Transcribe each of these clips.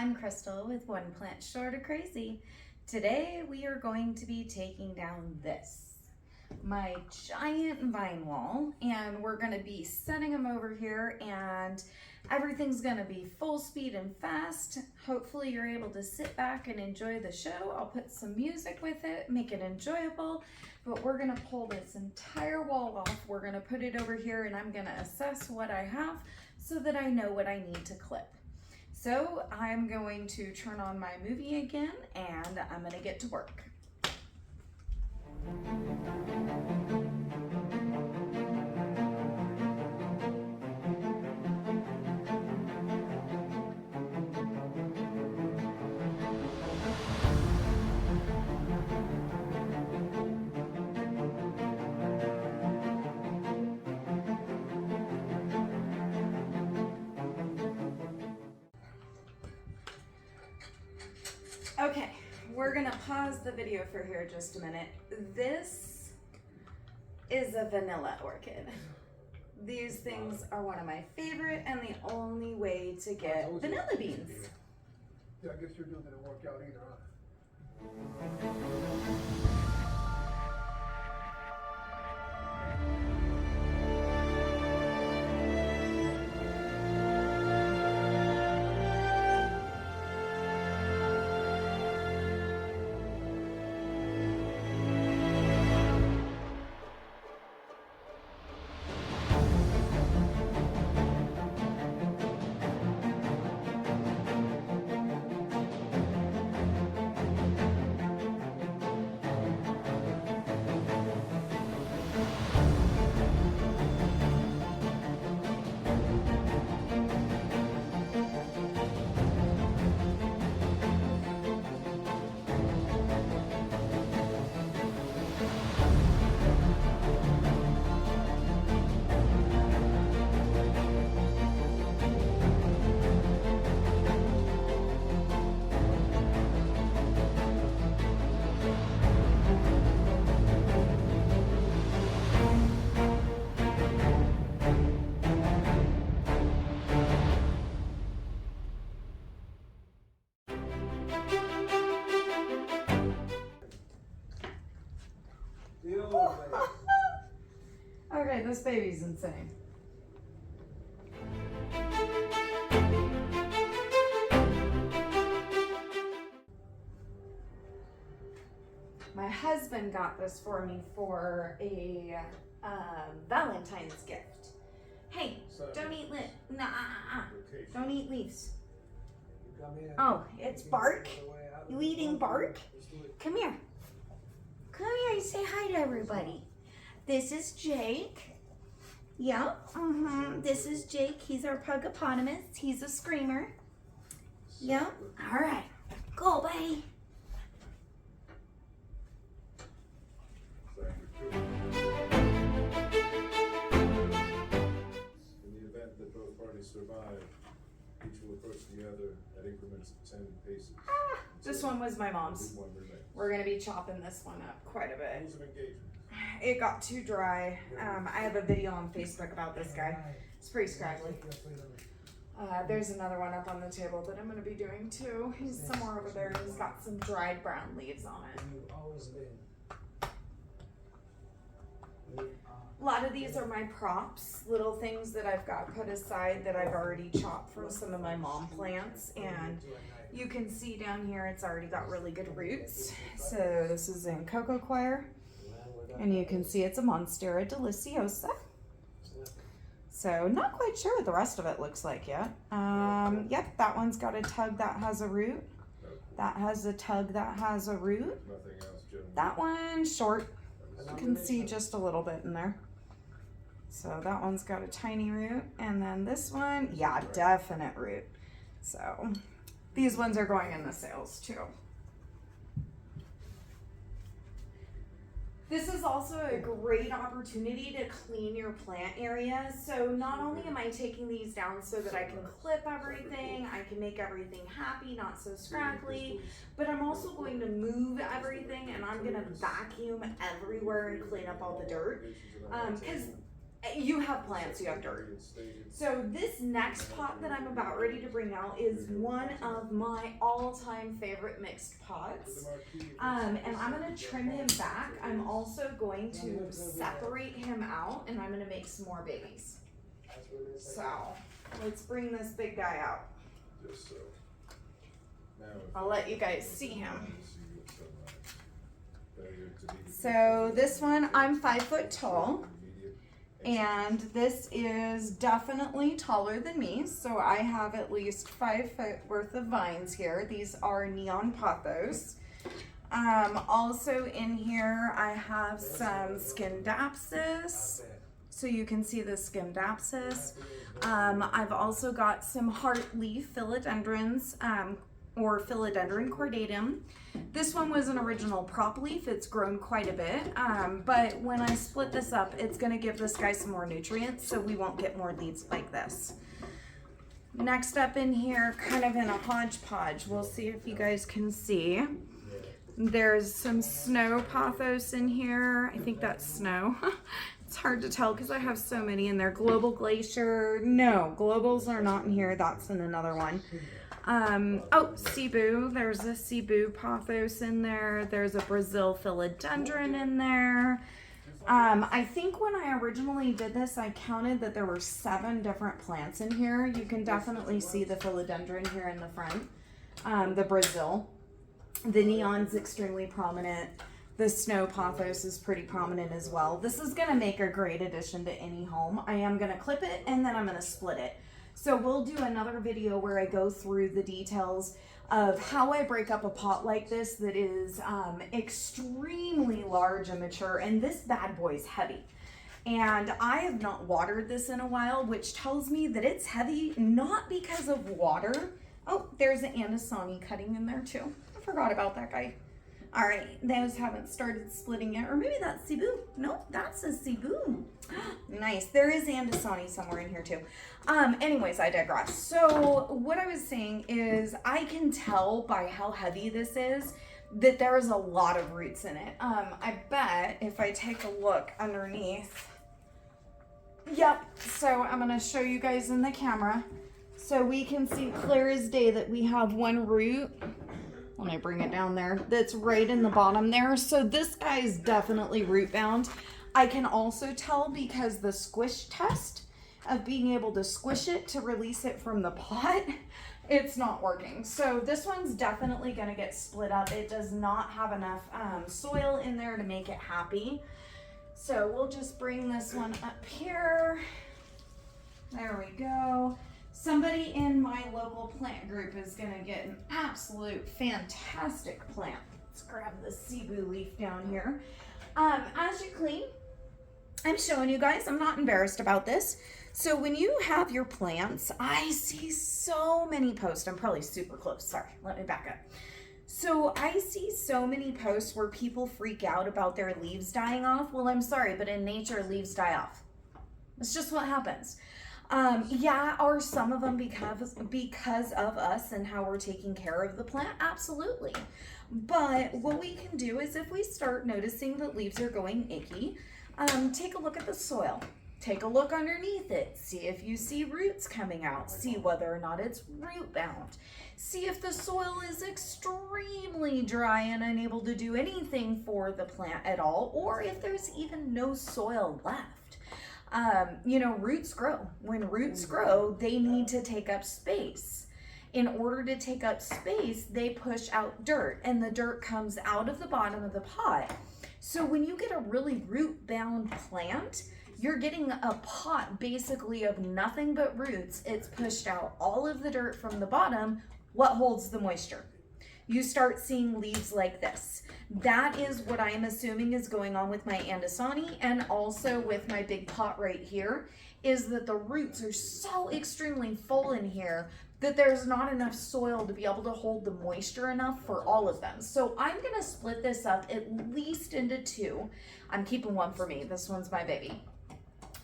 I'm Crystal with One Plant Short of Crazy. Today we are going to be taking down my giant vine wall, and we're going to be setting them over here, and everything's going to be full speed and fast. Hopefully you're able to sit back and enjoy the show. I'll put some music with it, make it enjoyable, but we're going to pull this entire wall off. We're going to put it over here, and I'm going to assess what I have so that I know what I need to clip. So I'm going to turn on my movie again, and I'm going to get to work. Okay, we're gonna pause the video for here just a minute. This is a vanilla orchid. These things are one of my favorite and the only way to get vanilla beans. Yeah, I guess you're doing it work out either, huh? Okay, this baby's insane. My husband got this for me for a Valentine's gift. Hey, don't eat don't eat leaves. Oh, it's bark? You eating bark? Come here. Come here and say hi to everybody. This is Jake. Yeah, this is Jake. He's our pugopotamus. He's a screamer. Yeah, all right. Go, buddy. In the event that both parties survive, each will approach the other at increments of 10 paces. This one was my mom's. One remains. We're gonna be chopping this one up quite a bit. Rules of engagement. It got too dry. I have a video on Facebook about this guy. It's pretty scraggly. There's another one up on the table that I'm going to be doing too. He's somewhere over there. He's got some dried brown leaves on it. A lot of these are my props, little things that I've got put aside that I've already chopped from some of my mom plants. And you can see down here it's already got really good roots. So this is in Coco Choir. And you can see it's a Monstera deliciosa. So not quite sure what the rest of it looks like yet. Yep, that one's got a tug that has a root. That has a tug that has a root. Nothing else, Jim. That one's short. You can see just a little bit in there. So that one's got a tiny root. And then this one, yeah, definite root. So these ones are going in the sales too. This is also a great opportunity to clean your plant area. So not only am I taking these down so that I can clip everything, I can make everything happy, not so scraggly, but I'm also going to move everything, and I'm gonna vacuum everywhere and clean up all the dirt. Because You have plants, you have dirt. So this next pot that I'm about ready to bring out is one of my all-time favorite mixed pots. And I'm gonna trim him back. I'm also going to separate him out and I'm gonna make some more babies. So let's bring this big guy out. Just so. Now, I'll let you guys see him. So this one, I'm 5 foot tall. And this is definitely taller than me, so I have at least 5 foot worth of vines here. These are neon pothos. Also in here, I have some Scindapsus, so you can see the Scindapsus. I've also got some heartleaf philodendrons, or philodendron cordatum. This one was an original prop leaf. It's grown quite a bit, but when I split this up, it's gonna give this guy some more nutrients, so we won't get more leaves like this. Next up in here, kind of in a hodgepodge, we'll see if you guys can see. There's some snow pothos in here. I think that's snow. It's hard to tell because I have so many in there. Global Glacier, no, globals are not in here. That's in another one. Oh, Cebu, there's a Cebu pothos in there. There's a Brazil philodendron in there. I think when I originally did this, I counted that there were 7 different plants in here. You can definitely see the philodendron here in the front. The Brazil. The neon's extremely prominent. The snow pothos is pretty prominent as well. This is gonna make a great addition to any home. I am gonna clip it and then I'm gonna split it. So we'll do another video where I go through the details of how I break up a pot like this that is extremely large and mature, and this bad boy's heavy. And I have not watered this in a while, which tells me that it's heavy, not because of water. Oh, there's an Andesani cutting in there too. I forgot about that guy. All right, those haven't started splitting yet, or maybe that's Cebu. No, that's a Cebu. Nice, there is Andesani somewhere in here too. Anyways, I digress. So what I was saying is I can tell by how heavy this is that there is a lot of roots in it. I bet if I take a look underneath, yep, so I'm gonna show you guys in the camera so we can see clear as day that we have one root. When I bring it down there, that's right in the bottom there. So this guy is definitely root bound. I can also tell because the squish test of being able to squish it to release it from the pot, it's not working. So this one's definitely gonna get split up. It does not have enough soil in there to make it happy. So we'll just bring this one up here. There we go. Somebody in my local plant group is gonna get an absolute fantastic plant. Let's grab the Cebu leaf down here. As you clean, I'm showing you guys, I'm not embarrassed about this. So when you have your plants, I see so many posts. I'm probably super close, sorry, let me back up. So I see so many posts where people freak out about their leaves dying off. Well, I'm sorry, but in nature, leaves die off. It's just what happens. Yeah, are some of them because of us and how we're taking care of the plant? Absolutely. But what we can do is if we start noticing that leaves are going icky, take a look at the soil. Take a look underneath it. See if you see roots coming out. See whether or not it's root bound. See if the soil is extremely dry and unable to do anything for the plant at all, or if there's even no soil left. You know, roots grow. When roots grow, they need to take up space. In order to take up space, they push out dirt, and the dirt comes out of the bottom of the pot. So when you get a really root-bound plant, you're getting a pot basically of nothing but roots. It's pushed out all of the dirt from the bottom. What holds the moisture? You start seeing leaves like this. That is what I am assuming is going on with my Andesani and also with my big pot right here, is that the roots are so extremely full in here that there's not enough soil to be able to hold the moisture enough for all of them. So I'm gonna split this up at least into 2. I'm keeping one for me, this one's my baby.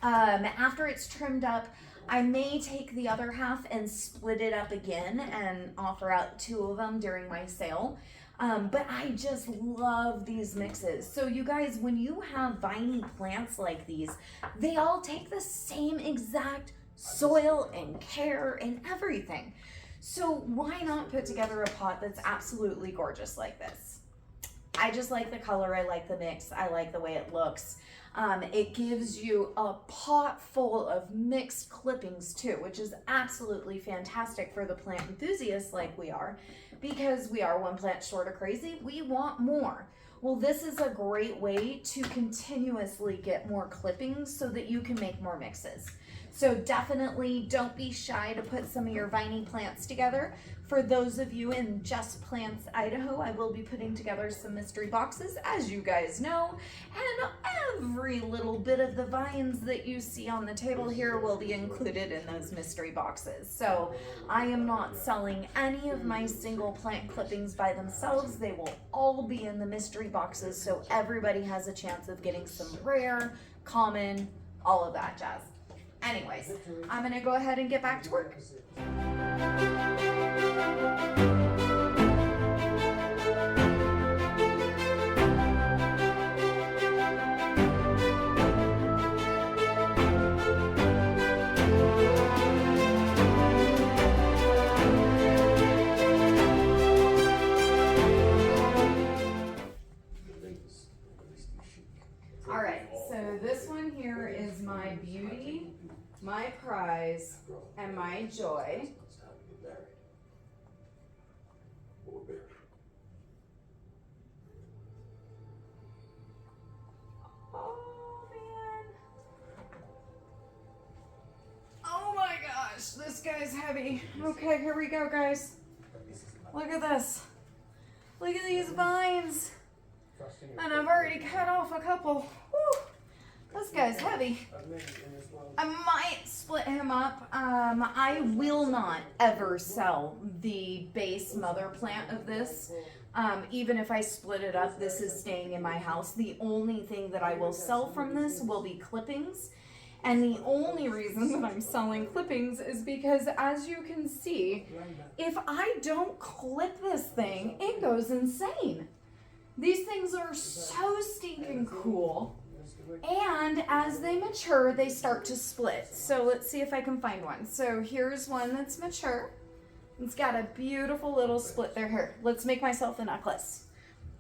After it's trimmed up, I may take the other half and split it up again and offer out 2 of them during my sale. But I just love these mixes. So you guys, when you have viney plants like these, they all take the same exact soil and care and everything. So why not put together a pot that's absolutely gorgeous like this? I just like the color, I like the mix, I like the way it looks. It gives you a pot full of mixed clippings too, which is absolutely fantastic for the plant enthusiasts like we are, because we are one plant short of crazy. We want more. Well, this is a great way to continuously get more clippings so that you can make more mixes. So definitely don't be shy to put some of your viney plants together. For those of you in Just Plants Idaho, I will be putting together some mystery boxes, as you guys know, and every little bit of the vines that you see on the table here will be included in those mystery boxes. So I am not selling any of my single plant clippings by themselves. They will all be in the mystery boxes, so everybody has a chance of getting some rare, common, all of that jazz. Anyways, I'm gonna go ahead and get back to work. All right, so this one here is my beauty, my prize, and my joy. Oh man. Oh my gosh, this guy's heavy. Okay, here we go, guys. Look at this. Look at these vines. And I've already cut off a couple. Whew. This guy's heavy. I might split him up. I will not ever sell the base mother plant of this. Even if I split it up, this is staying in my house. The only thing that I will sell from this will be clippings. And the only reason that I'm selling clippings is because, as you can see, if I don't clip this thing, it goes insane. These things are so stinking cool. And as they mature, they start to split. So let's see if I can find one. So here's one that's mature. It's got a beautiful little split there. Here, let's make myself a necklace.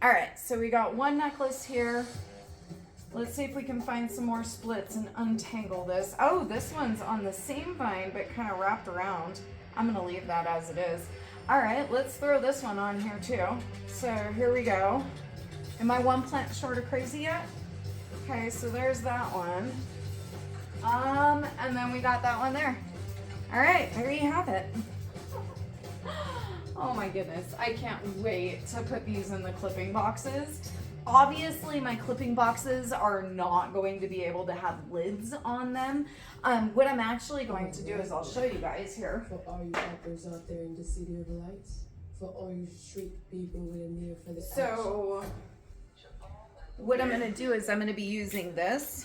All right, so we got one necklace here. Let's see if we can find some more splits and untangle this. Oh, this one's on the same vine, but kind of wrapped around. I'm gonna leave that as it is. All right, let's throw this one on here too. So here we go. Am I one plant short of crazy yet? Okay, so there's that one. And then we got that one there. All right, there you have it. Oh my goodness, I can't wait to put these in the clipping boxes. Obviously, my clipping boxes are not going to be able to have lids on them. What I'm actually going to do is I'll show you guys here. For all you rappers out there in the city of lights, for all you street people with a near for the So what I'm gonna do is I'm gonna be using this,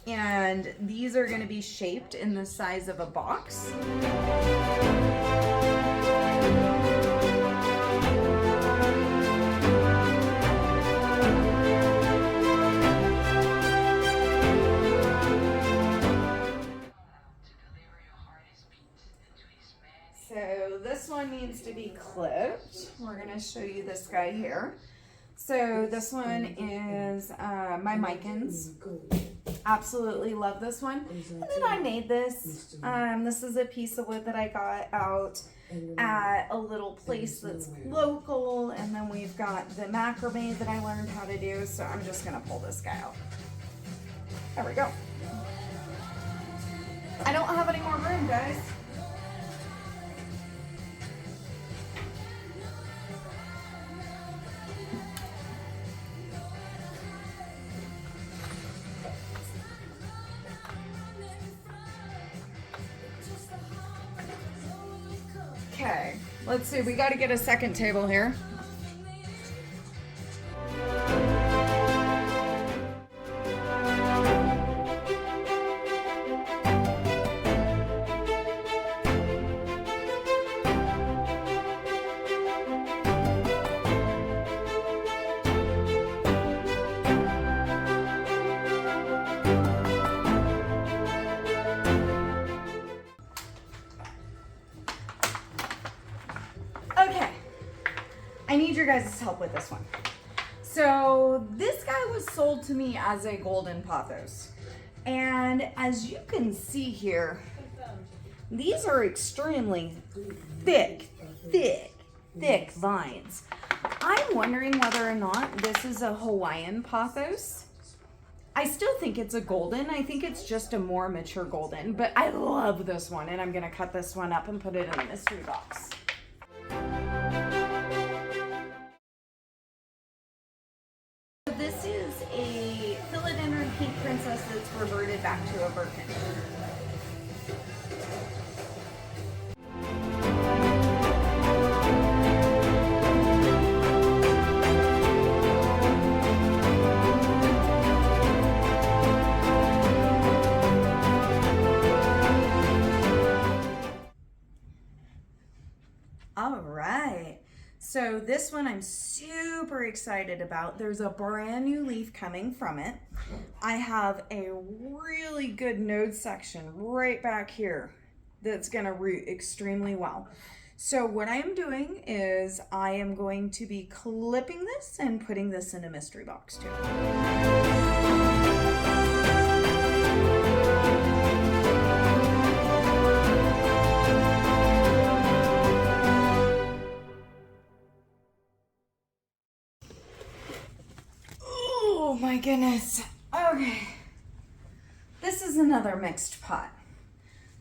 and these are gonna be shaped in the size of a box. So this one needs to be clipped. We're gonna show you this guy here. So this one is my Micans. Absolutely love this one. And then I made this. This is a piece of wood that I got out at a little place that's local. And then we've got the macrame that I learned how to do. So I'm just gonna pull this guy out. There we go. I don't have any more room, guys. Okay, let's see, we got to get a second table here. I need your guys' help with this one. So this guy was sold to me as a golden pothos. And as you can see here, these are extremely thick vines. I'm wondering whether or not this is a Hawaiian pothos. I still think it's a golden. I think it's just a more mature golden, but I love this one, and I'm gonna cut this one up and put it in the mystery box. This is a philodendron pink princess that's reverted back to a Birkin. All right, so this one I'm super excited about. There's a brand new leaf coming from it. I have a really good node section right back here that's gonna root extremely well. So what I am doing is I am going to be clipping this and putting this in a mystery box too. Oh my goodness. Okay. This is another mixed pot.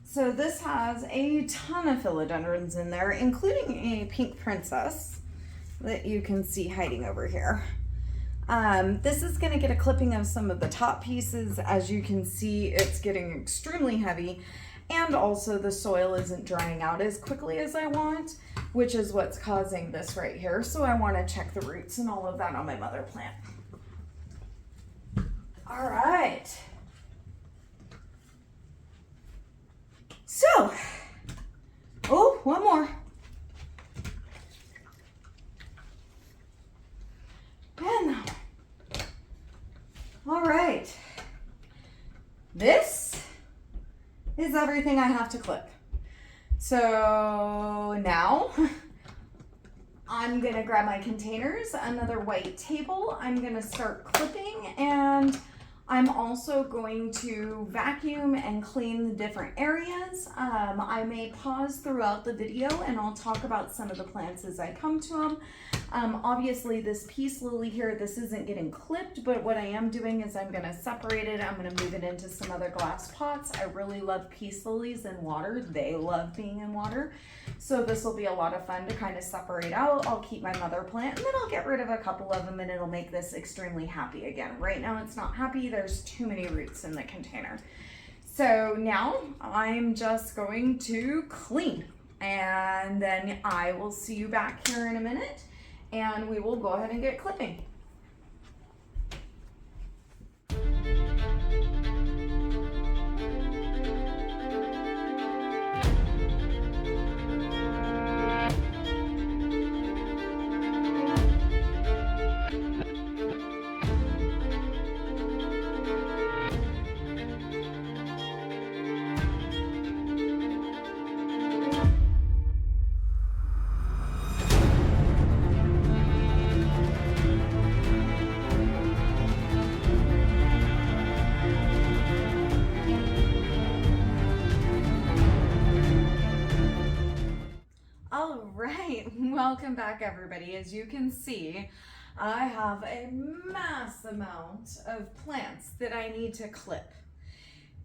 So this has a ton of philodendrons in there, including a pink princess that you can see hiding over here. This is going to get a clipping of some of the top pieces. As you can see, it's getting extremely heavy, and also the soil isn't drying out as quickly as I want, which is what's causing this right here. So I want to check the roots and all of that on my mother plant. All right. So, oh, one more. And that one. All right. This is everything I have to clip. So now I'm gonna grab my containers, another white table. I'm gonna start clipping, and I'm also going to vacuum and clean the different areas. I may pause throughout the video and I'll talk about some of the plants as I come to them. Obviously this peace lily here, this isn't getting clipped, but what I am doing is I'm gonna separate it. I'm gonna move it into some other glass pots. I really love peace lilies in water. They love being in water. So this will be a lot of fun to kind of separate out. I'll keep my mother plant, and then I'll get rid of a couple of them, and it'll make this extremely happy again. Right now it's not happy. There's too many roots in the container. So now I'm just going to clean, and then I will see you back here in a minute, and we will go ahead and get clipping. Welcome back, everybody. As you can see, I have a mass amount of plants that I need to clip.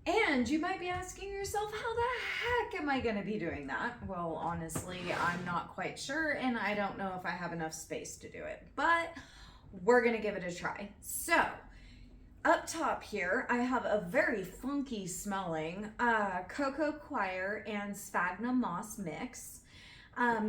And you might be asking yourself, how the heck am I going to be doing that? Well, honestly, I'm not quite sure, and I don't know if I have enough space to do it, but we're going to give it a try. So, up top here, I have a very funky smelling cocoa coir and sphagnum moss mix.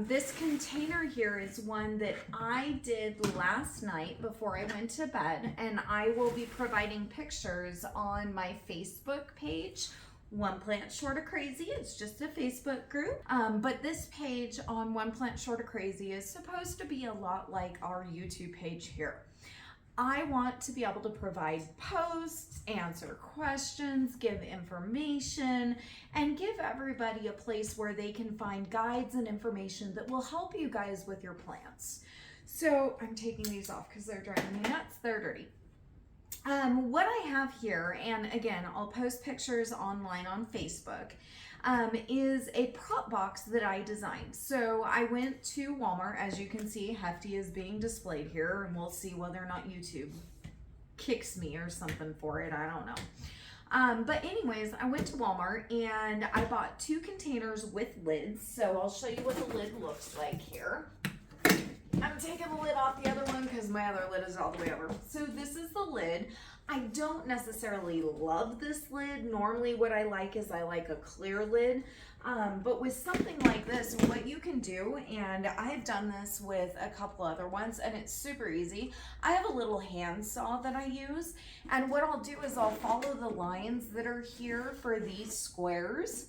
This container here is one that I did last night before I went to bed, and I will be providing pictures on my Facebook page, One Plant Short of Crazy. It's just a Facebook group, but this page on One Plant Short of Crazy is supposed to be a lot like our YouTube page here. I want to be able to provide posts, answer questions, give information, and give everybody a place where they can find guides and information that will help you guys with your plants. So I'm taking these off because they're driving me nuts. They're dirty. What I have here, and again, I'll post pictures online on Facebook, is a prop box that I designed. So I went to Walmart. As you can see, Hefty is being displayed here, and we'll see whether or not YouTube kicks me or something for it. I don't know. But anyways, I went to Walmart and I bought 2 containers with lids. So I'll show you what the lid looks like here. I'm taking the lid off the other one because my other lid is all the way over. So this is the lid. I don't necessarily love this lid. Normally what I like is I like a clear lid. But with something like this, what you can do, and I've done this with a couple other ones, and it's super easy. I have a little hand saw that I use, and what I'll do is I'll follow the lines that are here for these squares,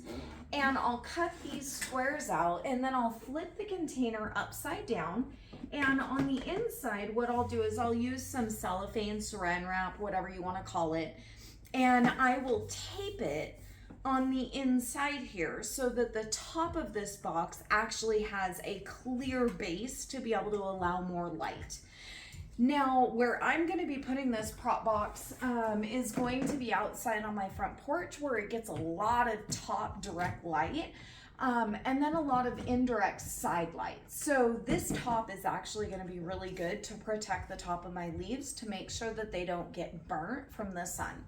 and I'll cut these squares out, and then I'll flip the container upside down, and on the inside, what I'll do is I'll use some cellophane, saran wrap, whatever you want to call it, and I will tape it on the inside here so that the top of this box actually has a clear base to be able to allow more light. Now, where I'm going to be putting this prop box is going to be outside on my front porch where it gets a lot of top direct light. And then a lot of indirect side lights. So this top is actually going to be really good to protect the top of my leaves to make sure that they don't get burnt from the sun.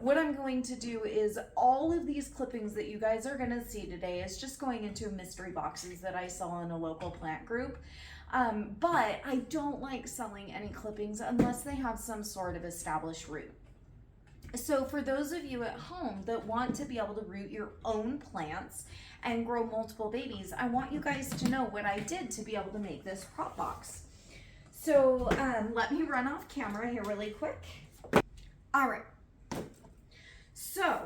What I'm going to do is all of these clippings that you guys are going to see today is just going into mystery boxes that I sell in a local plant group. But I don't like selling any clippings unless they have some sort of established root. So for those of you at home that want to be able to root your own plants and grow multiple babies, I want you guys to know what I did to be able to make this prop box. So let me run off camera here really quick. All right. So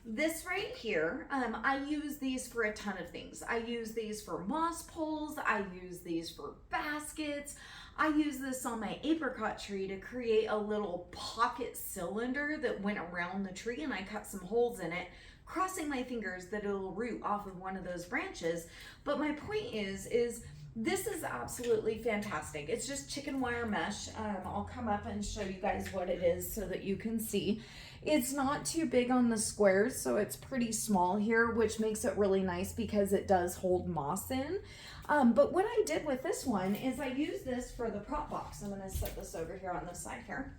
this right here, I use these for a ton of things. I use these for moss poles. I use these for baskets. I use this on my apricot tree to create a little pocket cylinder that went around the tree, and I cut some holes in it, crossing my fingers that it'll root off of one of those branches. But my point is this is absolutely fantastic. It's just chicken wire mesh. I'll come up and show you guys what it is so that you can see. It's not too big on the squares, so it's pretty small here, which makes it really nice because it does hold moss in. But what I did with this one is I used this for the prop box. I'm gonna set this over here on this side here.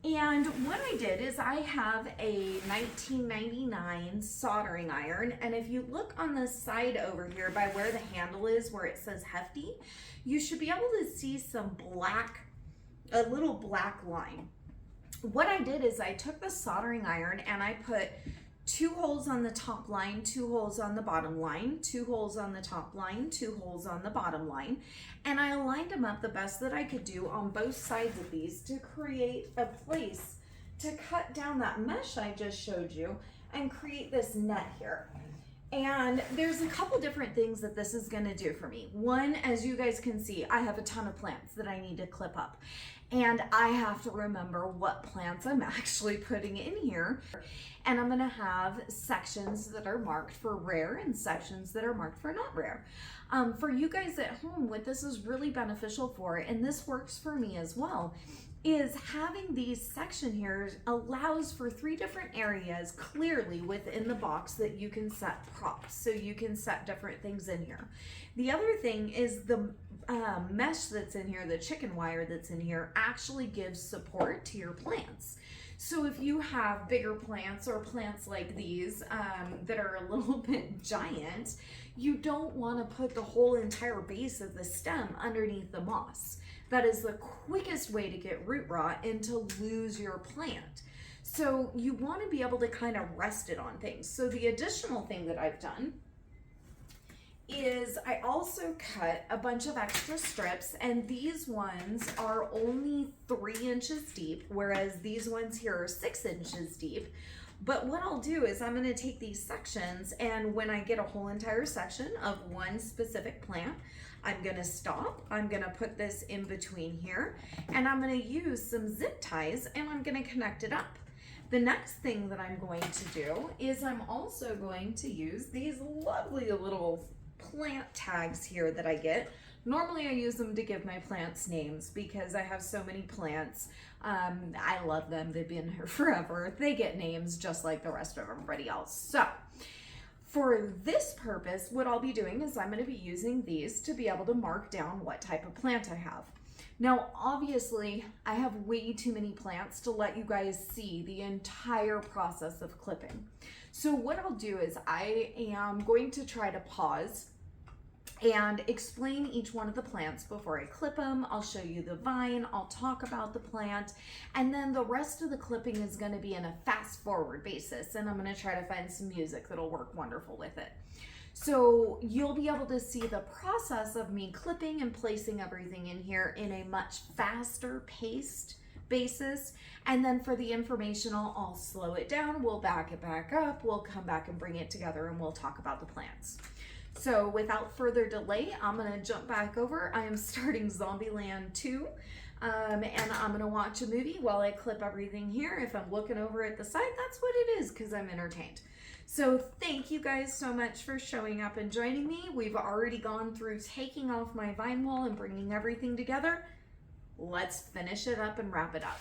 And what I did is I have a 1999 soldering iron, and if you look on the side over here by where the handle is, where it says Hefty, you should be able to see some black, a little black line. What I did is I took the soldering iron and I put 2 holes on the top line, 2 holes on the bottom line, 2 holes on the top line, 2 holes on the bottom line, and I aligned them up the best that I could do on both sides of these to create a place to cut down that mesh I just showed you and create this net here. And there's a couple different things that this is going to do for me. One, as you guys can see, I have a ton of plants that I need to clip up. And I have to remember what plants I'm actually putting in here. And I'm gonna have sections that are marked for rare and sections that are marked for not rare. For you guys at home, what this is really beneficial for, and this works for me as well, is having these section here allows for 3 different areas clearly within the box that you can set props. So you can set different things in here. The other thing is the mesh that's in here, the chicken wire that's in here, actually gives support to your plants. So if you have bigger plants or plants like these that are a little bit giant, you don't want to put the whole entire base of the stem underneath the moss. That is the quickest way to get root rot and to lose your plant. So you want to be able to kind of rest it on things. So the additional thing that I've done is I also cut a bunch of extra strips, and these ones are only 3 inches deep, whereas these ones here are 6 inches deep. But what I'll do is I'm going to take these sections, and when I get a whole entire section of one specific plant, I'm going to stop, I'm going to put this in between here, and I'm going to use some zip ties and I'm going to connect it up. The next thing that I'm going to do is I'm also going to use these lovely little plant tags here that I get. Normally I use them to give my plants names because I have so many plants. I love them. They've been here forever. They get names just like the rest of everybody else. So for this purpose, what I'll be doing is I'm going to be using these to be able to mark down what type of plant I have. Now, obviously, I have way too many plants to let you guys see the entire process of clipping. So what I'll do is I am going to try to pause and explain each one of the plants before I clip them. I'll show you the vine, I'll talk about the plant, and then the rest of the clipping is going to be in a fast forward basis, and I'm going to try to find some music that'll work wonderful with it. So you'll be able to see the process of me clipping and placing everything in here in a much faster paced basis. And then for the informational, I'll slow it down, we'll back it back up, we'll come back and bring it together, and we'll talk about the plants. So without further delay, I'm gonna jump back over. I am starting Zombieland 2, and I'm gonna watch a movie while I clip everything here. If I'm looking over at the side, that's what it is, because I'm entertained. So thank you guys so much for showing up and joining me. We've already gone through taking off my vine wall and bringing everything together. Let's finish it up and wrap it up.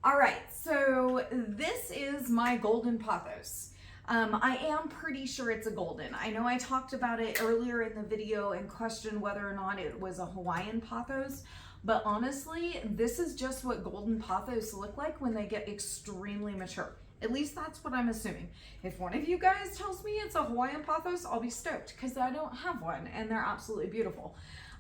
All right, so this is my golden pothos. I am pretty sure it's a golden. I know I talked about it earlier in the video and questioned whether or not it was a Hawaiian pothos, but honestly, this is just what golden pothos look like when they get extremely mature. At least that's what I'm assuming. If one of you guys tells me it's a Hawaiian pothos, I'll be stoked because I don't have one and they're absolutely beautiful.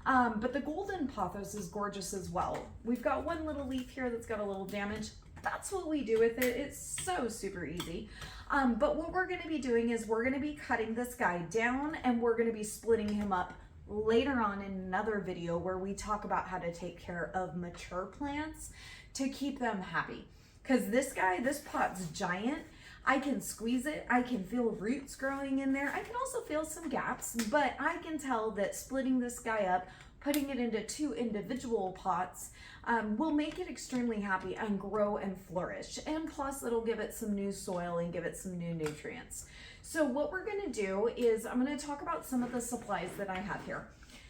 But the golden pothos is gorgeous as well. We've got one little leaf here that's got a little damage. That's what we do with it. It's so super easy. But what we're going to be doing is we're going to be cutting this guy down and we're going to be splitting him up later on in another video where we talk about how to take care of mature plants to keep them happy. Because this guy, this pot's giant. I can squeeze it. I can feel roots growing in there. I can also feel some gaps, but I can tell that splitting this guy up, putting it into 2 individual pots, will make it extremely happy and grow and flourish. And plus it'll give it some new soil and give it some new nutrients. So what we're gonna do is I'm gonna talk about some of the supplies that I have here.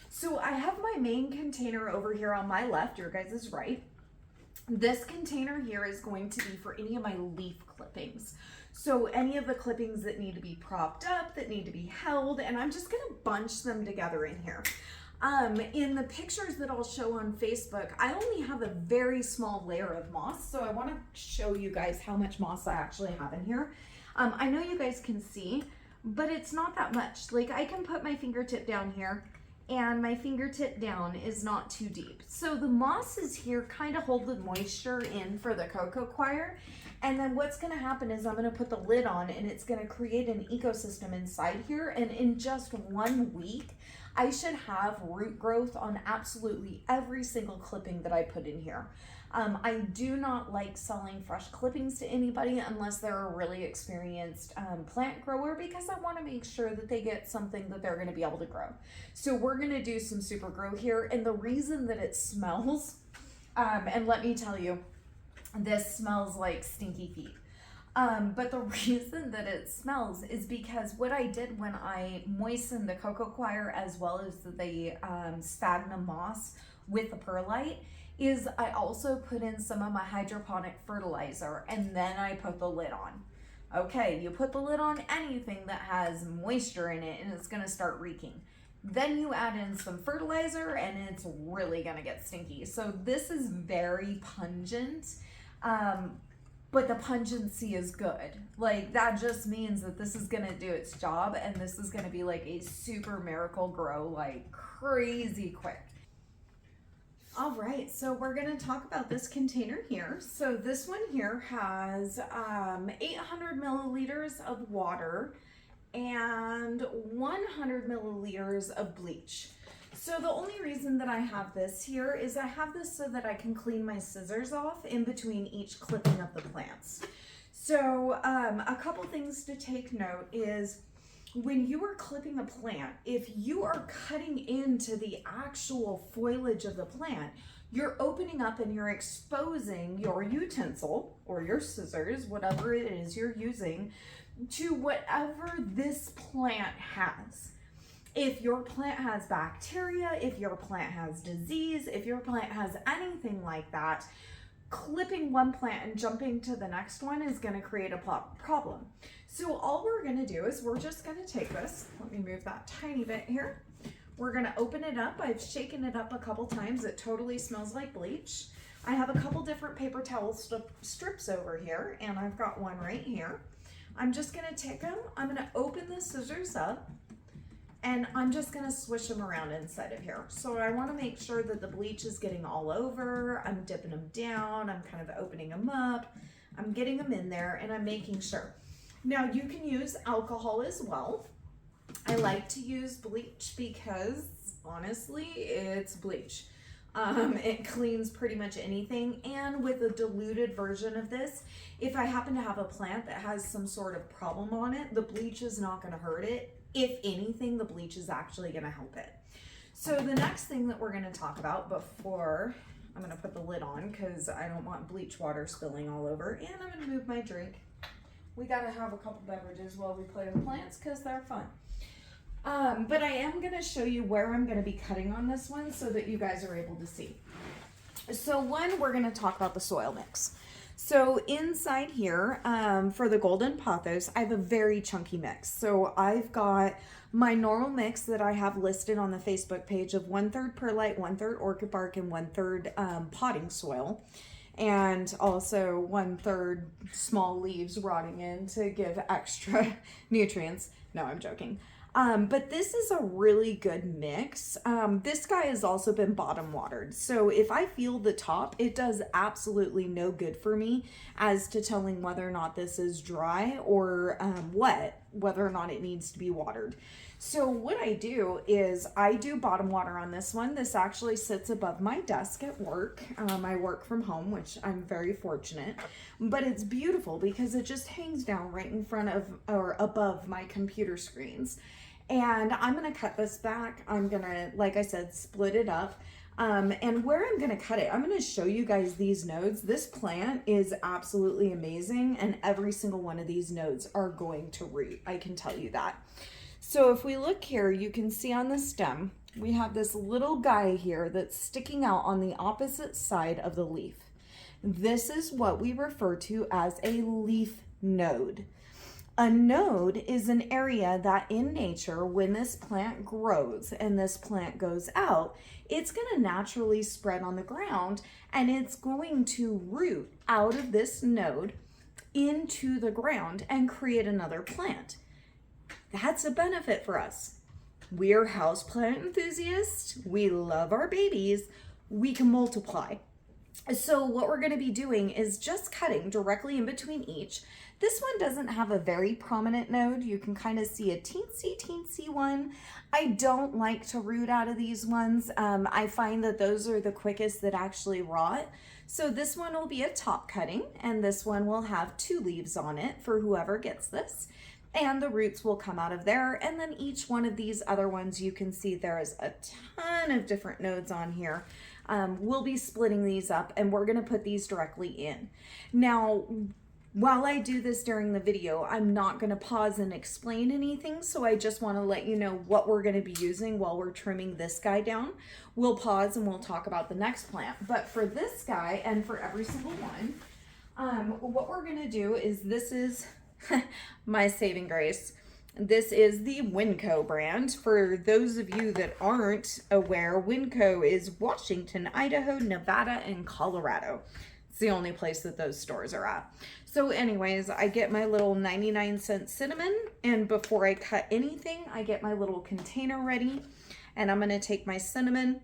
So I have my main container over here on my left, your guys' right. This container here is going to be for any of my leaf clippings. So any of the clippings that need to be propped up, that need to be held, and I'm just gonna bunch them together in here. In the pictures that I'll show on Facebook, I only have a very small layer of moss, so I wanna show you guys how much moss I actually have in here. I know you guys can see, but it's not that much. Like I can put my fingertip down here, and my fingertip down is not too deep. So the mosses here kind of hold the moisture in for the cocoa coir. And then what's gonna happen is I'm gonna put the lid on and it's gonna create an ecosystem inside here. And in just 1 week, I should have root growth on absolutely every single clipping that I put in here. I do not like selling fresh clippings to anybody unless they're a really experienced plant grower, because I want to make sure that they get something that they're going to be able to grow. So we're going to do some super grow here, and the reason that it smells, and let me tell you, this smells like stinky feet. But the reason that it smells is because what I did when I moistened the cocoa coir as well as the sphagnum moss with the perlite is I also put in some of my hydroponic fertilizer and then I put the lid on. Okay, you put the lid on anything that has moisture in it and it's gonna start reeking. Then you add in some fertilizer and it's really gonna get stinky. So this is very pungent, but the pungency is good. Like that just means that this is gonna do its job and this is gonna be like a super miracle grow like crazy quick. All right, so we're gonna talk about this container here. So this one here has 800 milliliters of water and 100 milliliters of bleach. So the only reason that I have this here is I have this so that I can clean my scissors off in between each clipping of the plants. So a couple things to take note is when you are clipping a plant, if you are cutting into the actual foliage of the plant, you're opening up and you're exposing your utensil or your scissors, whatever it is you're using, to whatever this plant has. If your plant has bacteria, if your plant has disease, if your plant has anything like that, clipping one plant and jumping to the next one is going to create a problem. So all we're going to do is we're just going to take this, let me move that tiny bit here. We're going to open it up. I've shaken it up a couple times. It totally smells like bleach. I have a couple different paper towel strips over here, and I've got one right here. I'm just going to take them. I'm going to open the scissors up, and I'm just going to swish them around inside of here. So I want to make sure that the bleach is getting all over. I'm dipping them down. I'm kind of opening them up. I'm getting them in there, and I'm making sure. Now you can use alcohol as well. I like to use bleach because honestly, it's bleach. It cleans pretty much anything, and with a diluted version of this, if I happen to have a plant that has some sort of problem on it, the bleach is not going to hurt it. If anything, the bleach is actually going to help it. So the next thing that we're going to talk about before I'm going to put the lid on, because I don't want bleach water spilling all over, and I'm going to move my drink. We got to have a couple beverages while we play with plants because they're fun. But I am going to show you where I'm going to be cutting on this one so that you guys are able to see. So one, we're going to talk about the soil mix. So inside here, for the golden pothos, I have a very chunky mix. So I've got my normal mix that I have listed on the Facebook page of 1/3 perlite, 1/3 orchid bark, and 1/3 potting soil. And also 1/3 small leaves rotting in to give extra nutrients. No, I'm joking. But this is a really good mix. This guy has also been bottom watered. So if I feel the top, it does absolutely no good for me as to telling whether or not this is dry or wet, whether or not it needs to be watered. So what I do is I do bottom water on this one. This actually sits above my desk at work. I work from home, which I'm very fortunate, but it's beautiful because it just hangs down right in front of or above my computer screens. And I'm going to cut this back. I'm going to, like I said, split it up. And where I'm going to cut it, I'm going to show you guys these nodes. This plant is absolutely amazing, and every single one of these nodes are going to root. I can tell you that. So if we look here, you can see on the stem, we have this little guy here that's sticking out on the opposite side of the leaf. This is what we refer to as a leaf node. A node is an area that in nature, when this plant grows and this plant goes out, it's going to naturally spread on the ground, and it's going to root out of this node into the ground and create another plant. That's a benefit for us. We are houseplant enthusiasts. We love our babies. We can multiply. So what we're going to be doing is just cutting directly in between each. This one doesn't have a very prominent node. You can kind of see a teensy one. I don't like to root out of these ones. I find that those are the quickest that actually rot. So this one will be a top cutting, and this one will have 2 leaves on it for whoever gets this. And the roots will come out of there. And then each one of these other ones, you can see there is a ton of different nodes on here. We'll be splitting these up, and we're going to put these directly in. Now, while I do this during the video, I'm not going to pause and explain anything, so I just want to let you know what we're going to be using while we're trimming this guy down. We'll pause and we'll talk about the next plant. But for this guy and for every single one, what we're going to do is, this is my saving grace. This is the Winco brand. For those of you that aren't aware, Winco is Washington, Idaho, Nevada, and Colorado. It's the only place that those stores are at. So anyways, I get my little 99-cent cinnamon, and before I cut anything, I get my little container ready, and I'm gonna take my cinnamon.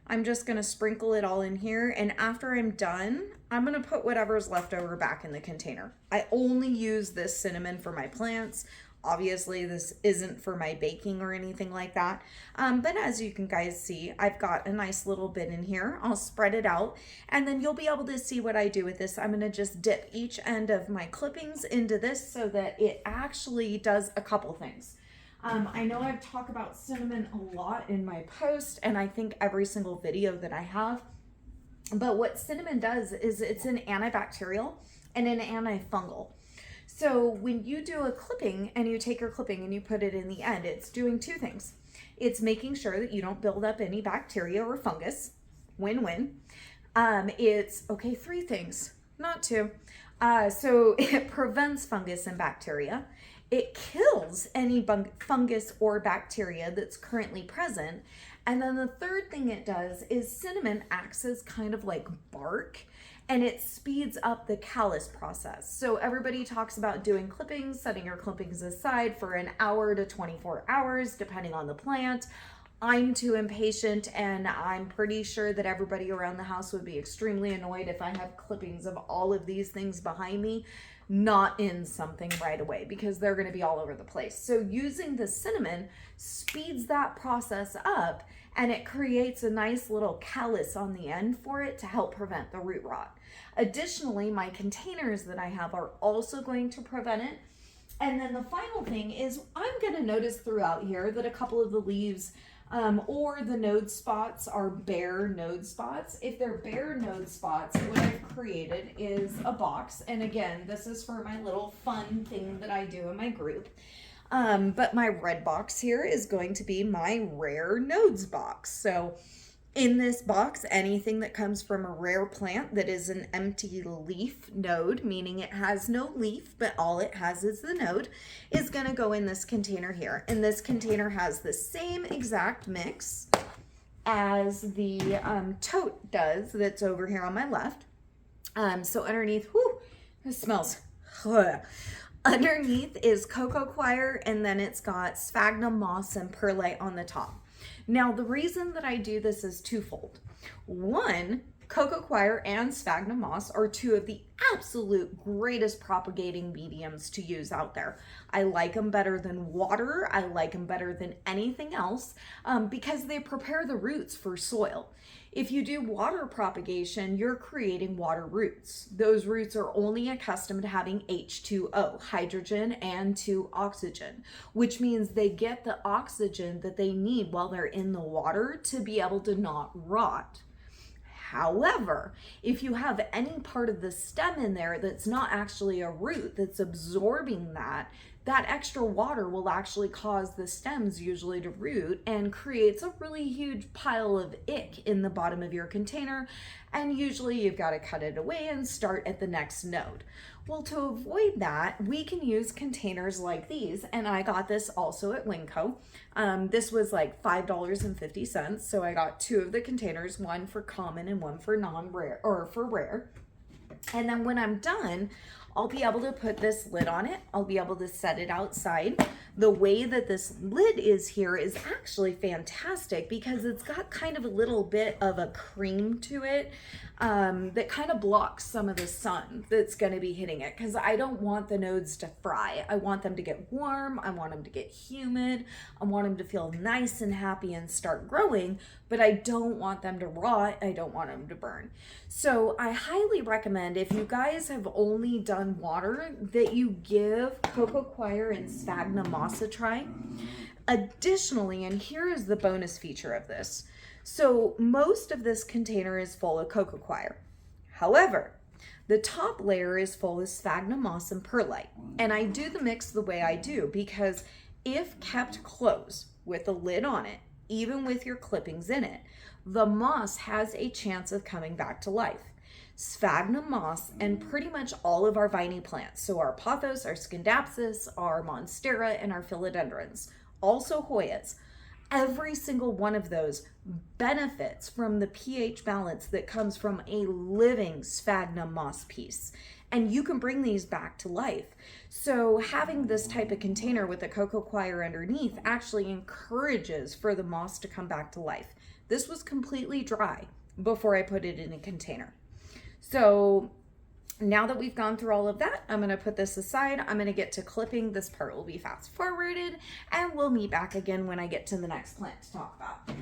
I'm just gonna sprinkle it all in here, and after I'm done, I'm gonna put whatever's left over back in the container. I only use this cinnamon for my plants. Obviously, this isn't for my baking or anything like that. But as you can guys see, I've got a nice little bit in here. I'll spread it out, and then you'll be able to see what I do with this. I'm gonna just dip each end of my clippings into this so that it actually does a couple things. I know I've talked about cinnamon a lot in my post, and I think every single video that I have. But what cinnamon does is it's an antibacterial and an antifungal. So when you do a clipping and you take your clipping and you put it in the end, it's doing two things. It's making sure that you don't build up any bacteria or fungus. Win-win. It's, okay, three things, not two. So it prevents fungus and bacteria. It kills any fungus or bacteria that's currently present. And then the third thing it does is cinnamon acts as kind of like bark, and it speeds up the callus process. So everybody talks about doing clippings, setting your clippings aside for an hour to 24 hours, depending on the plant. I'm too impatient, and I'm pretty sure that everybody around the house would be extremely annoyed if I have clippings of all of these things behind me, not in something right away, because they're going to be all over the place. So using the cinnamon speeds that process up, and it creates a nice little callus on the end for it to help prevent the root rot. Additionally, my containers that I have are also going to prevent it. And then the final thing is I'm going to notice throughout here that a couple of the leaves or the node spots are bare node spots. If they're bare node spots, what I've created is a box. And again, this is for my little fun thing that I do in my group. But my red box here is going to be my rare nodes box. So in this box, anything that comes from a rare plant that is an empty leaf node, meaning it has no leaf, but all it has is the node, is going to go in this container here. And this container has the same exact mix as the tote does that's over here on my left. So underneath, whoo, it smells. Underneath is cocoa coir, and then it's got sphagnum moss and perlite on the top. Now, the reason that I do this is twofold. One, cocoa coir and sphagnum moss are two of the absolute greatest propagating mediums to use out there. I like them better than water. I like them better than anything else because they prepare the roots for soil. If you do water propagation, you're creating water roots. Those roots are only accustomed to having H2O, hydrogen and 2 oxygen, which means they get the oxygen that they need while they're in the water to be able to not rot. However, if you have any part of the stem in there that's not actually a root that's absorbing that extra water will actually cause the stems usually to root and creates a really huge pile of ick in the bottom of your container. And usually you've got to cut it away and start at the next node. Well, to avoid that, we can use containers like these. And I got this also at Winco. This was like $5.50. So I got two of the containers, one for common and one for non-rare or for rare. And then when I'm done, I'll be able to put this lid on it. I'll be able to set it outside. The way that this lid is here is actually fantastic because it's got kind of a little bit of a cream to it that kind of blocks some of the sun that's going to be hitting it, because I don't want the nodes to fry. I want them to get warm. I want them to get humid. I want them to feel nice and happy and start growing, but I don't want them to rot. I don't want them to burn. So I highly recommend, if you guys have only done water, that you give cocoa coir and sphagnum moss a try. Additionally, and here is the bonus feature of this. So most of this container is full of cocoa coir. However, the top layer is full of sphagnum moss and perlite. And I do the mix the way I do because if kept closed with a lid on it, even with your clippings in it, the moss has a chance of coming back to life. Sphagnum moss and pretty much all of our viney plants, so our pothos, our scindapsus, our monstera, and our philodendrons, also Hoyas, every single one of those benefits from the pH balance that comes from a living sphagnum moss piece. And you can bring these back to life. So having this type of container with a cocoa coir underneath actually encourages for the moss to come back to life. This was completely dry before I put it in a container. So now that we've gone through all of that, I'm going to put this aside. I'm going to get to clipping. This part will be fast forwarded, and we'll meet back again when I get to the next plant to talk about.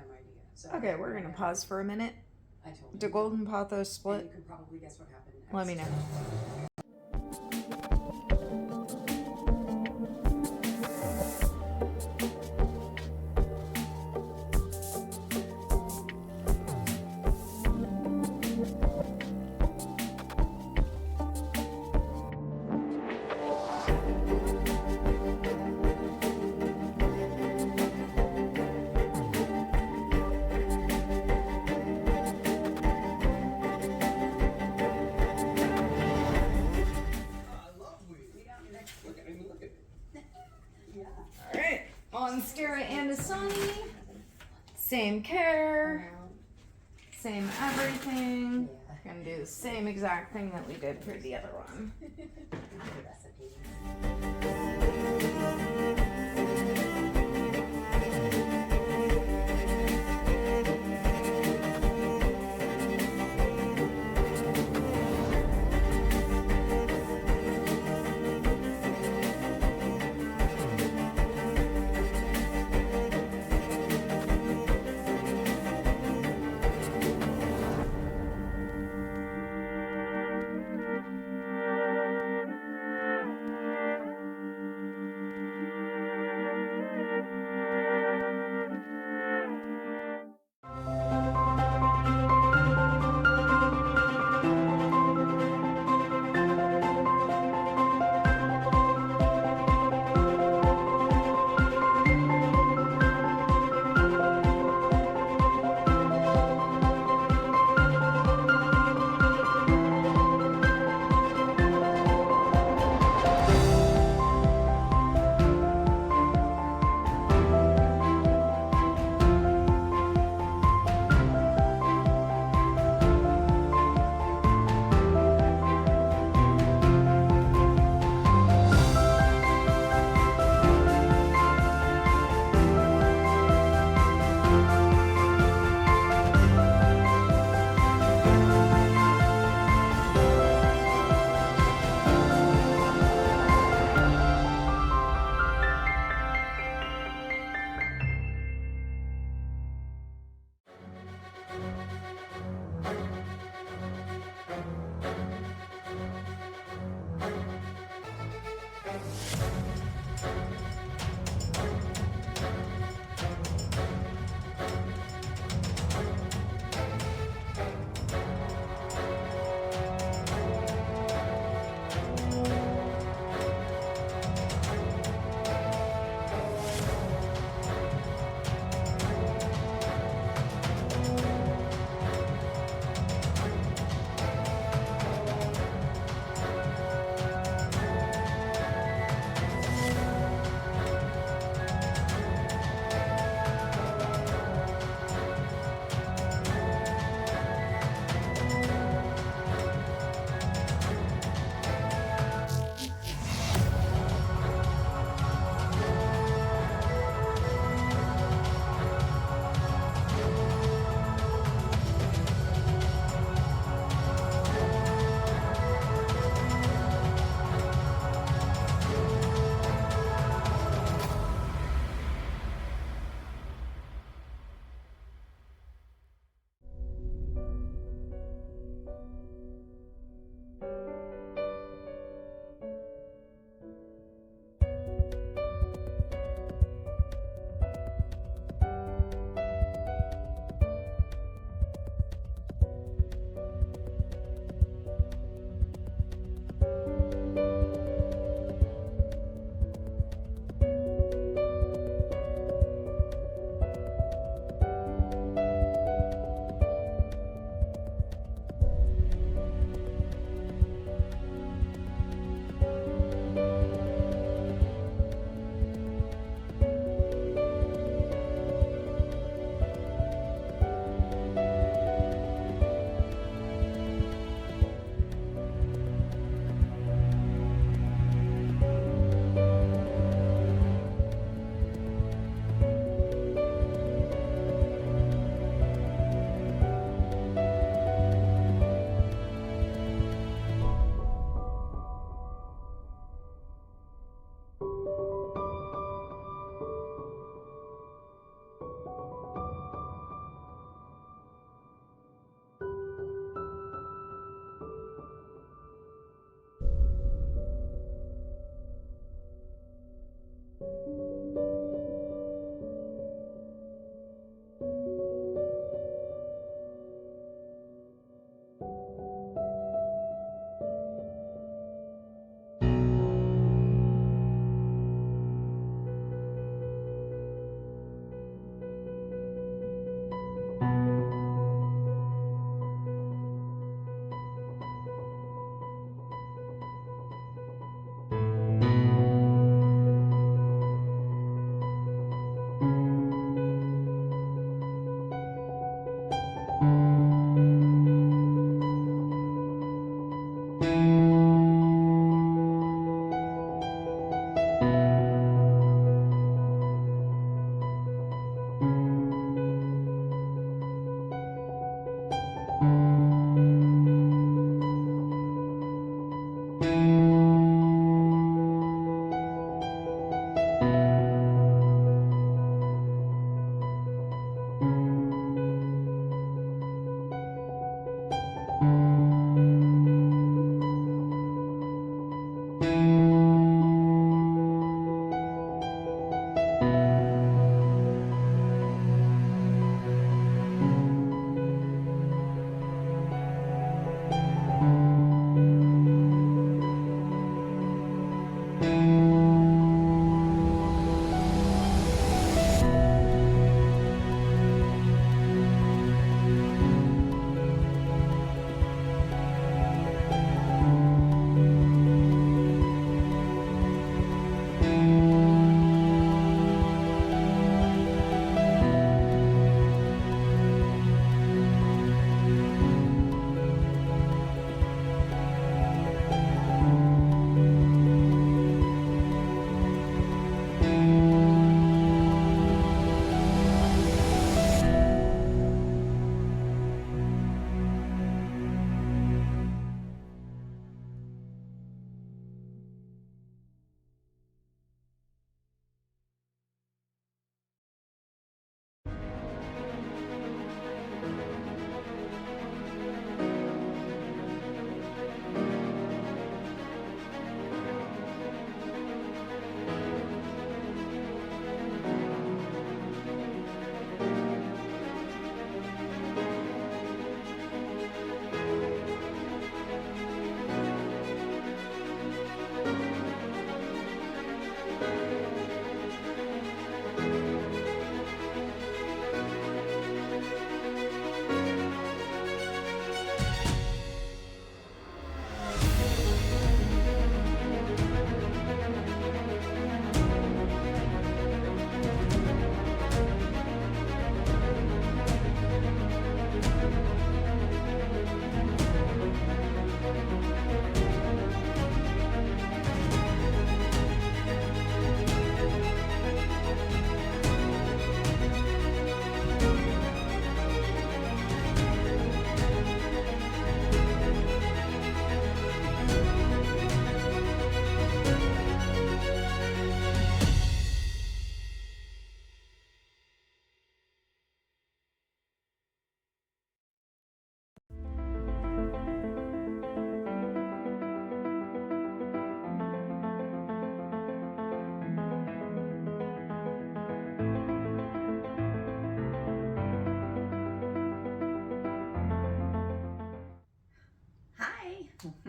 dumb idea. So Okay, we're gonna pause for a minute. I told him. Do golden pothos And split? you could probably guess what happened next. Let me know. Alright, on Skara and Asani. Same care, same everything. Gonna do the same exact thing that we did for the other one.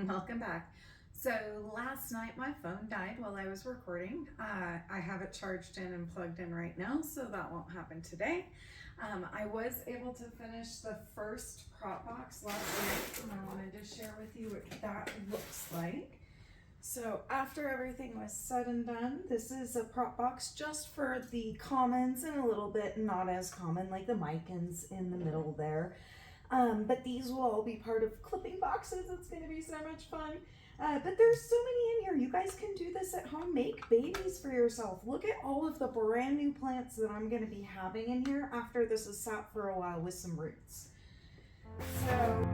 Welcome back. So last night my phone died while I was recording. I have it charged in and plugged in right now, so that won't happen today. I was able to finish the first prop box last night, and I wanted to share with you what that looks like. So after everything was said and done, this is a prop box just for the commons and a little bit not as common, like the micans in the middle there. But these will all be part of clipping boxes. It's going to be so much fun. But there's so many in here. You guys can do this at home. Make babies for yourself. Look at all of the brand new plants that I'm going to be having in here after this is sat for a while with some roots. So...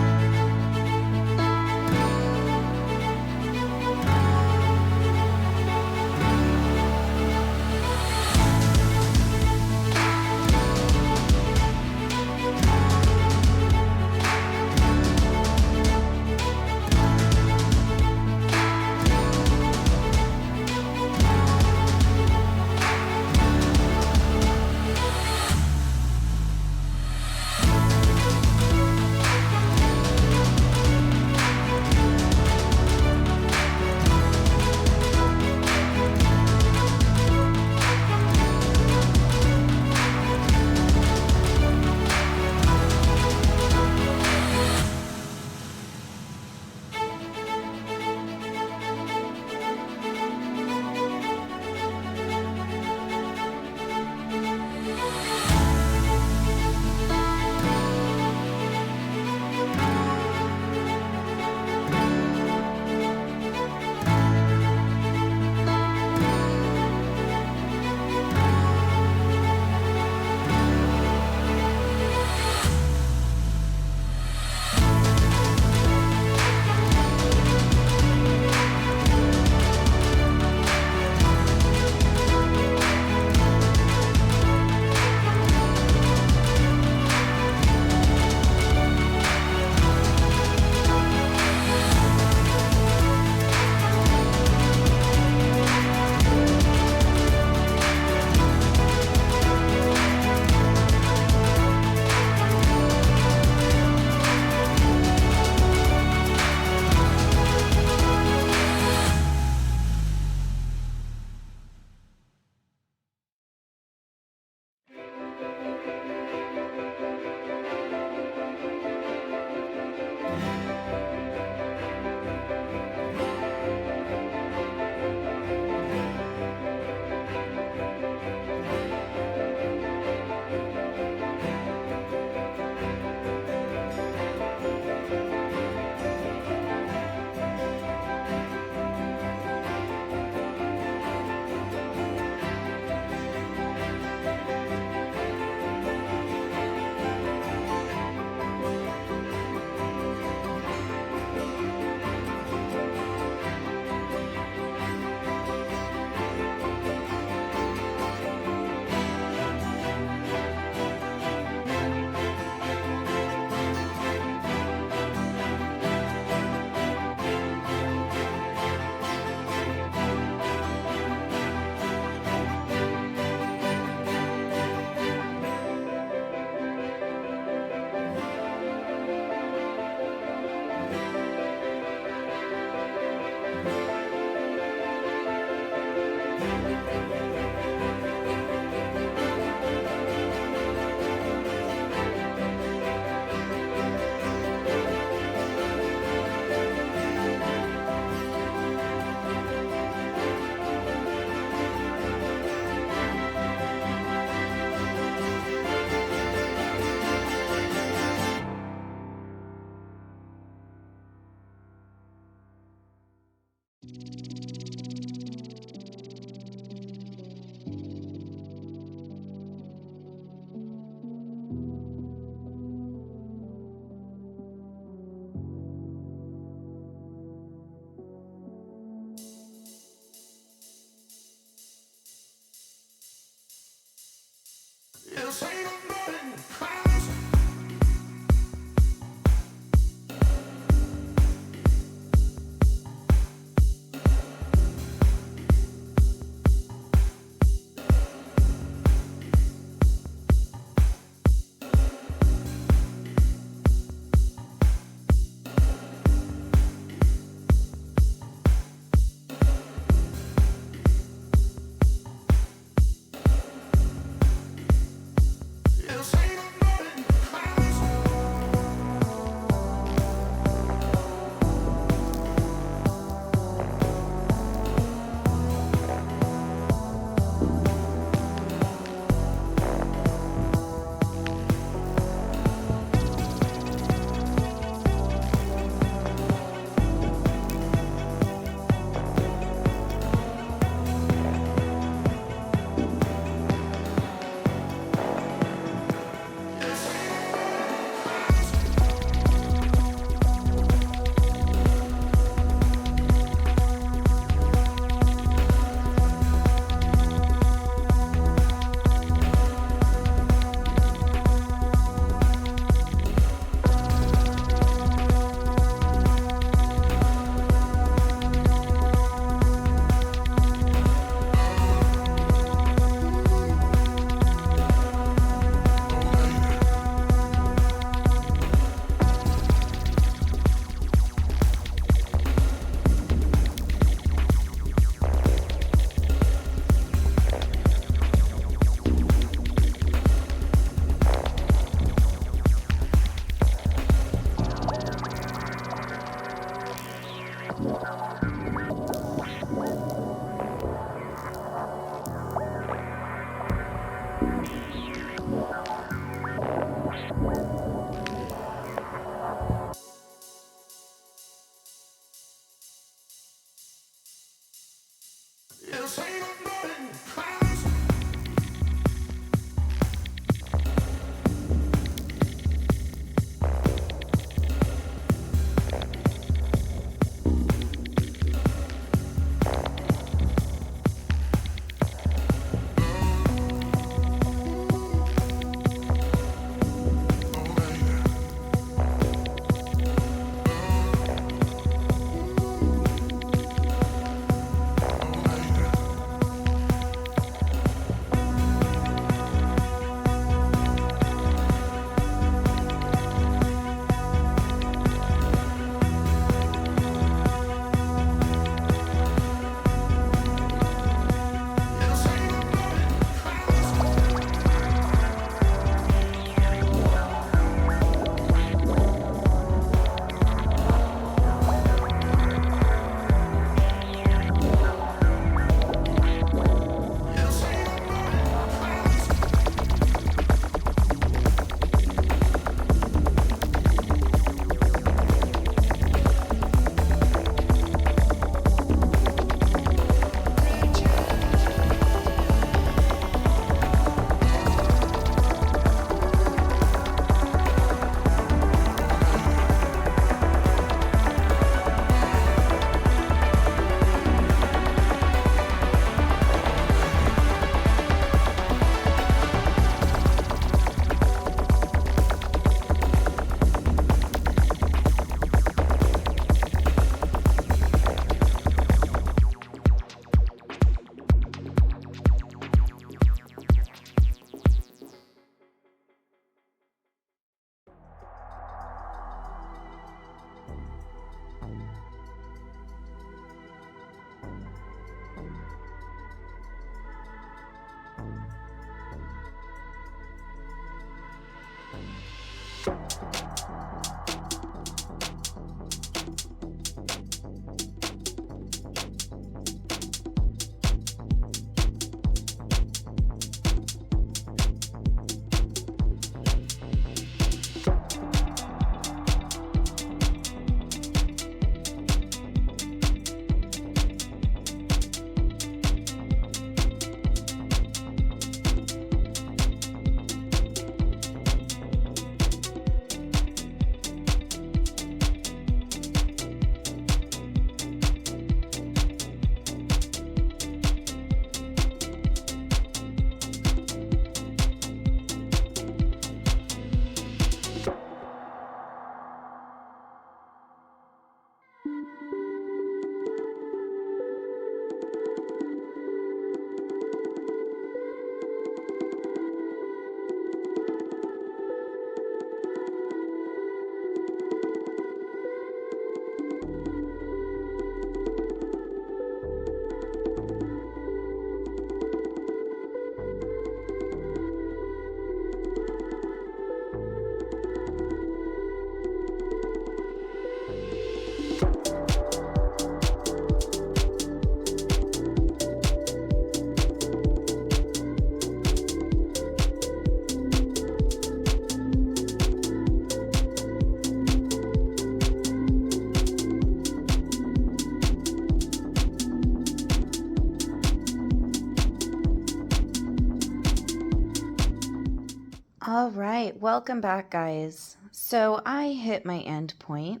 All right, welcome back, guys. So I hit my end point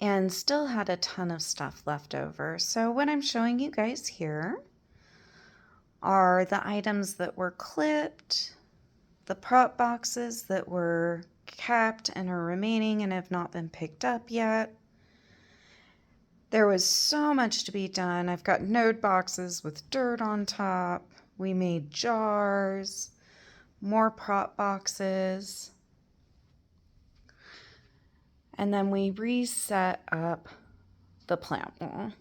and still had a ton of stuff left over. So what I'm showing you guys here are the items that were clipped, the prop boxes that were kept and are remaining and have not been picked up yet. There was so much to be done. I've got node boxes with dirt on top. We made jars, more prop boxes. And then we reset up the plant wall.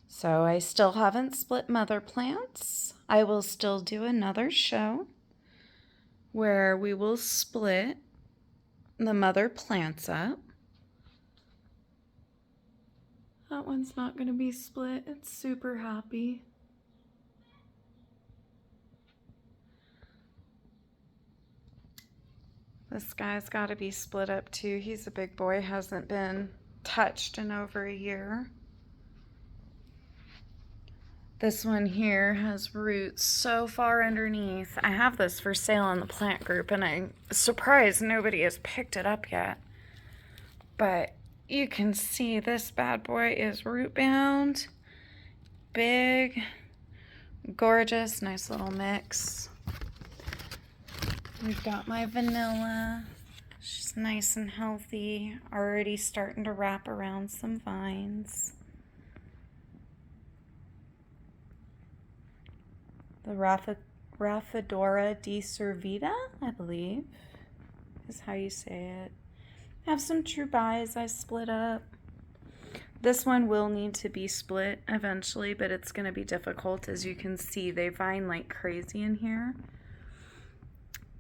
So I still haven't split mother plants. I will still do another show where we will split the mother plants up. That one's not going to be split. It's super happy. This guy's got to be split up too. He's a big boy, hasn't been touched in over a year. This one here has roots so far underneath. I have this for sale on the plant group and I'm surprised nobody has picked it up yet. But you can see this bad boy is root bound. Big, gorgeous, nice little mix. We've got my vanilla. She's nice and healthy. Already starting to wrap around some vines. The Raphidora decervita, I believe, is how you say it. I have some trubais I split up. This one will need to be split eventually, but it's going to be difficult. As you can see, they vine like crazy in here.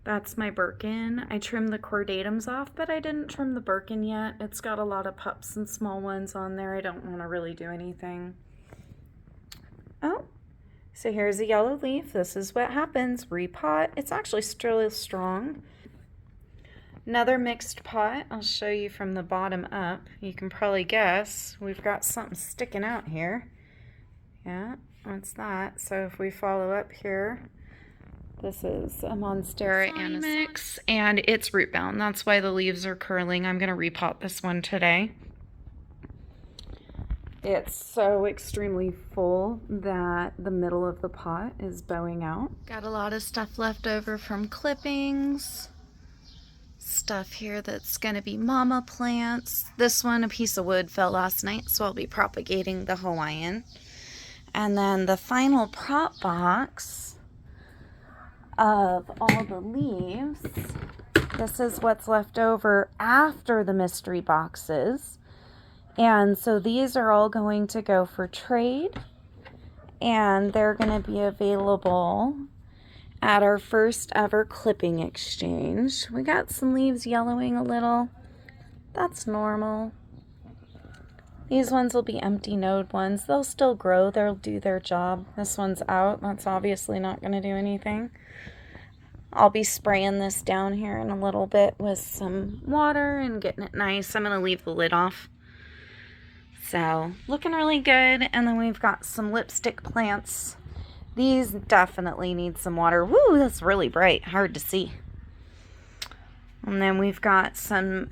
That's my Birkin. I trimmed the cordatums off, but I didn't trim the Birkin yet. It's got a lot of pups and small ones on there. I don't want to really do anything. Oh, so here's a yellow leaf. This is what happens. Repot. It's actually still strong. Another mixed pot. I'll show you from the bottom up. You can probably guess. We've got something sticking out here. Yeah, what's that? So if we follow up here, this is a Monstera Animix, and it's root bound. That's why the leaves are curling. I'm going to repot this one today. It's so extremely full that the middle of the pot is bowing out. Got a lot of stuff left over from clippings. Stuff here that's going to be mama plants. This one, a piece of wood fell last night, so I'll be propagating the Hawaiian. And then the final prop box of all the leaves. This is what's left over after the mystery boxes. And so these are all going to go for trade. And they're going to be available at our first ever clipping exchange. We got some leaves yellowing a little. That's normal. These ones will be empty node ones. They'll still grow. They'll do their job. This one's out. That's obviously not going to do anything. I'll be spraying this down here in a little bit with some water and getting it nice. I'm going to leave the lid off. So, looking really good. And then we've got some lipstick plants. These definitely need some water. Woo, that's really bright. Hard to see. And then we've got some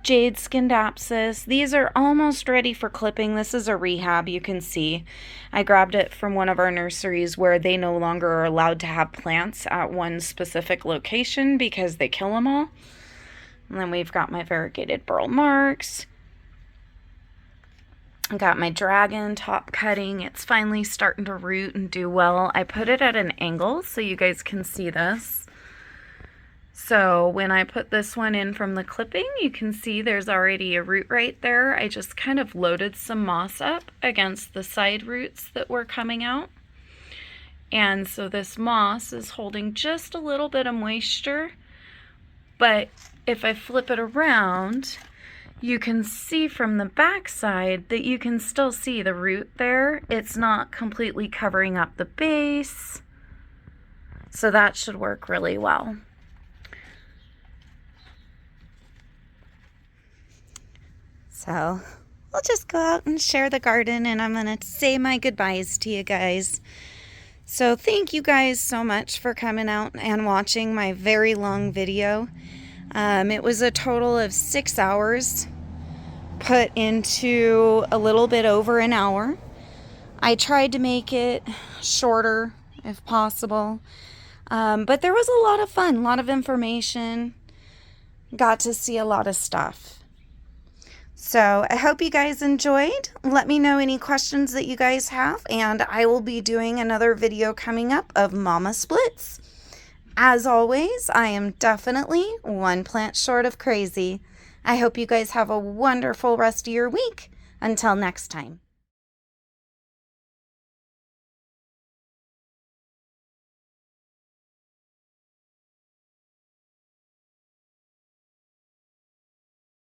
jade scindapsus. These are almost ready for clipping. This is a rehab, you can see. I grabbed it from one of our nurseries where they no longer are allowed to have plants at one specific location because they kill them all. And then we've got my variegated burl marks. I got my dragon top cutting. It's finally starting to root and do well. I put it at an angle so you guys can see this. So when I put this one in from the clipping, you can see there's already a root right there. I just kind of loaded some moss up against the side roots that were coming out. And so this moss is holding just a little bit of moisture. But if I flip it around, you can see from the back side that you can still see the root there. It's not completely covering up the base. So that should work really well. So we'll just go out and share the garden, and I'm going to say my goodbyes to you guys. So thank you guys so much for coming out and watching my very long video. It was a total of 6 hours put into a little bit over an hour. I tried to make it shorter if possible, but there was a lot of fun, a lot of information, got to see a lot of stuff. So I hope you guys enjoyed. Let me know any questions that you guys have, and I will be doing another video coming up of Mama Splits. As always, I am definitely one plant short of crazy. I hope you guys have a wonderful rest of your week. Until next time.